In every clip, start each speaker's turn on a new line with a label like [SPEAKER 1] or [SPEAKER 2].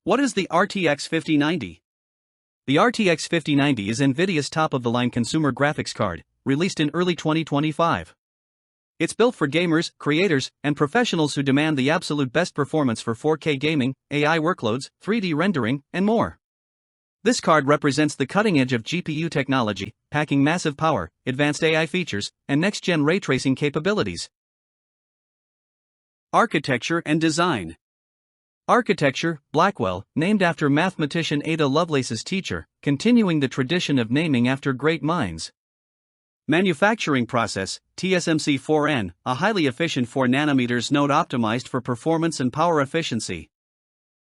[SPEAKER 1] What is the RTX 5090? The RTX 5090 is Nvidia's top-of-the-line consumer graphics card, released in early 2025. It's built for gamers, creators, and professionals who demand the absolute best performance for 4K gaming, AI workloads, 3D rendering, and more. This card represents the cutting edge of GPU technology, packing massive power, advanced AI features, and next-gen ray tracing capabilities. Architecture and design. Architecture, Blackwell, named after mathematician Ada Lovelace's teacher, continuing the tradition of naming after great minds. Manufacturing process, TSMC 4N, a highly efficient 4 nanometers node optimized for performance and power efficiency.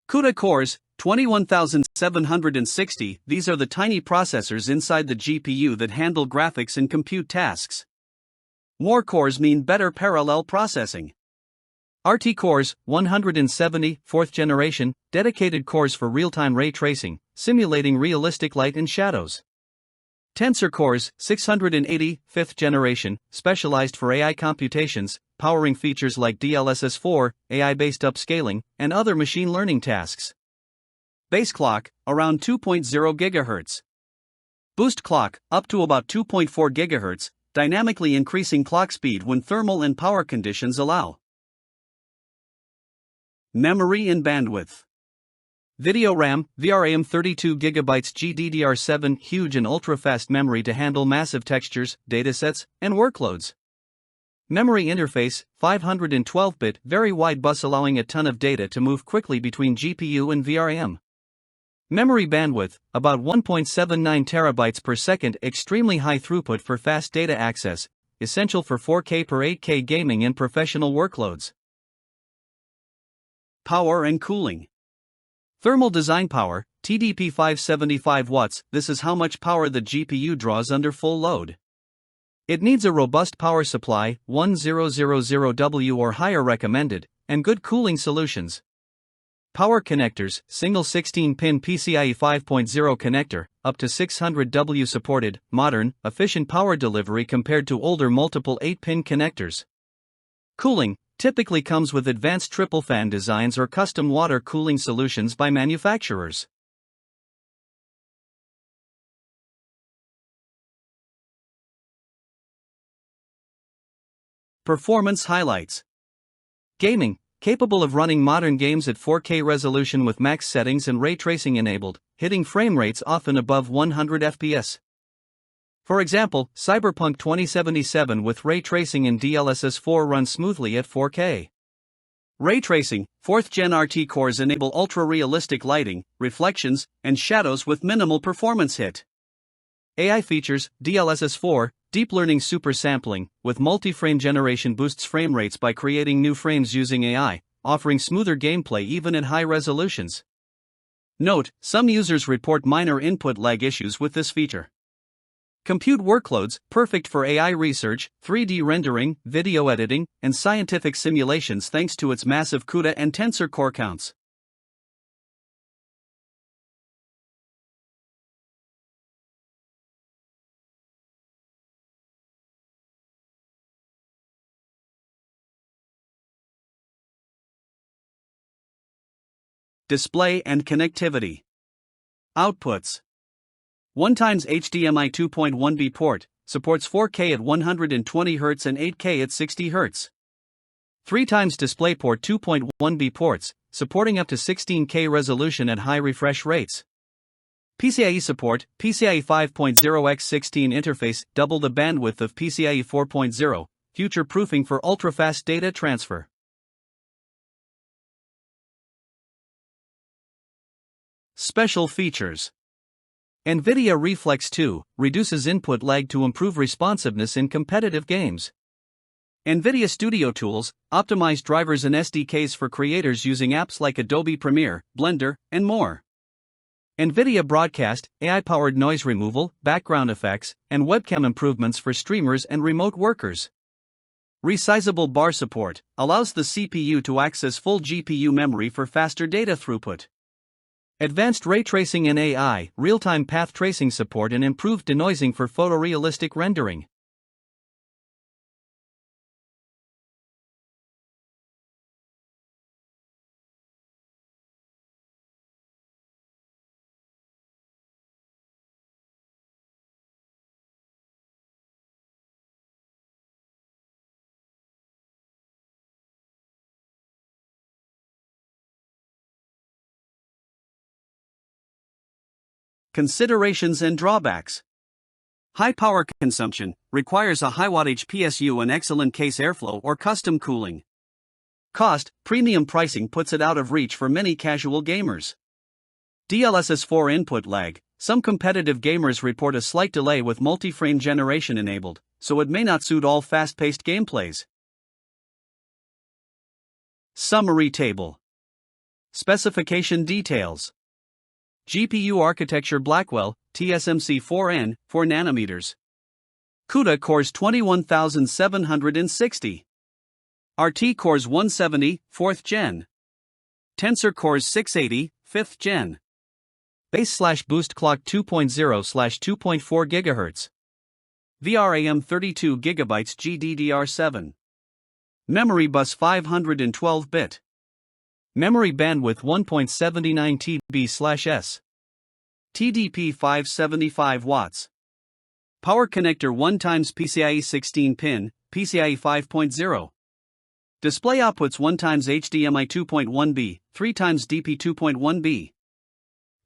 [SPEAKER 1] CUDA cores, 21760, these are the tiny processors inside the GPU that handle graphics and compute tasks. More cores mean better parallel processing. RT cores, 170, 4th generation, dedicated cores for real-time ray tracing, simulating realistic light and shadows. Tensor cores, 680, 5th generation, specialized for AI computations, powering features like DLSS 4, AI-based upscaling, and other machine learning tasks. Base clock, around 2.0 GHz. Boost clock, up to about 2.4 GHz, dynamically increasing clock speed when thermal and power conditions allow. Memory and bandwidth. Video RAM, VRAM 32GB GDDR7, huge and ultra-fast memory to handle massive textures, datasets, and workloads. Memory interface, 512-bit, very wide bus allowing a ton of data to move quickly between GPU and VRAM. Memory bandwidth, about 1.79 terabytes per second, extremely high throughput for fast data access, essential for 4K per 8K gaming and professional workloads. Power and cooling. Thermal design power, TDP 575 watts, this is how much power the GPU draws under full load. It needs a robust power supply, 1000W or higher recommended, and good cooling solutions. Power connectors, single 16-pin PCIe 5.0 connector, up to 600W supported, modern, efficient power delivery compared to older multiple 8-pin connectors. Cooling typically comes with advanced triple fan designs or custom water cooling solutions by manufacturers. Performance highlights. Gaming, capable of running modern games at 4K resolution with max settings and ray tracing enabled, hitting frame rates often above 100 FPS. For example, Cyberpunk 2077 with ray tracing and DLSS 4 runs smoothly at 4K. Ray tracing, 4th Gen RT cores enable ultra-realistic lighting, reflections, and shadows with minimal performance hit. AI features, DLSS 4, deep learning super sampling, with multi-frame generation boosts frame rates by creating new frames using AI, offering smoother gameplay even at high resolutions. Note, some users report minor input lag issues with this feature. Compute workloads, perfect for AI research, 3D rendering, video editing, and scientific simulations thanks to its massive CUDA and Tensor core counts. Display and connectivity. Outputs. 1x HDMI 2.1b port, supports 4K at 120Hz and 8K at 60Hz. 3x DisplayPort 2.1b ports, supporting up to 16K resolution at high refresh rates. PCIe support, PCIe 5.0x16 interface, double the bandwidth of PCIe 4.0, future-proofing for ultra-fast data transfer. Special features. Nvidia Reflex 2 reduces input lag to improve responsiveness in competitive games. Nvidia Studio Tools optimize drivers and SDKs for creators using apps like Adobe Premiere, Blender, and more. Nvidia Broadcast, AI-powered noise removal, background effects, and webcam improvements for streamers and remote workers. Resizable bar support allows the CPU to access full GPU memory for faster data throughput. Advanced ray tracing and AI, real-time path tracing support and improved denoising for photorealistic rendering. Considerations and drawbacks. High power consumption requires a high wattage PSU and excellent case airflow or custom cooling. Cost, premium pricing puts it out of reach for many casual gamers. DLSS 4 input lag. Some competitive gamers report a slight delay with multi-frame generation enabled, so it may not suit all fast-paced gameplays. Summary table. Specification details. GPU architecture Blackwell, TSMC 4N, 4 nanometers. CUDA cores 21760. RT cores 170, 4th gen. Tensor cores 680, 5th gen. Base/boost clock 2.0/2.4 GHz. VRAM 32 GB GDDR7. Memory bus 512-bit. Memory bandwidth 1.79 TB/s. TDP 575 watts. Power connector 1x PCIe 16-pin, PCIe 5.0. Display outputs 1x HDMI 2.1b, 3x DP 2.1b.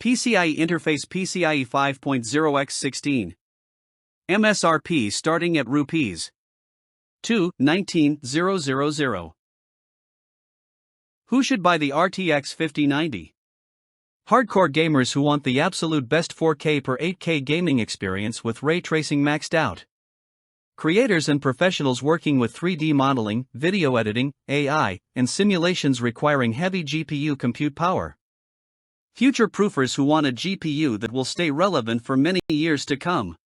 [SPEAKER 1] PCIe interface PCIe 5.0x16. MSRP starting at Rs. 219,000. Who should buy the RTX 5090? Hardcore gamers who want the absolute best 4K per 8K gaming experience with ray tracing maxed out. Creators and professionals working with 3D modeling, video editing, AI, and simulations requiring heavy GPU compute power. Future proofers who want a GPU that will stay relevant for many years to come.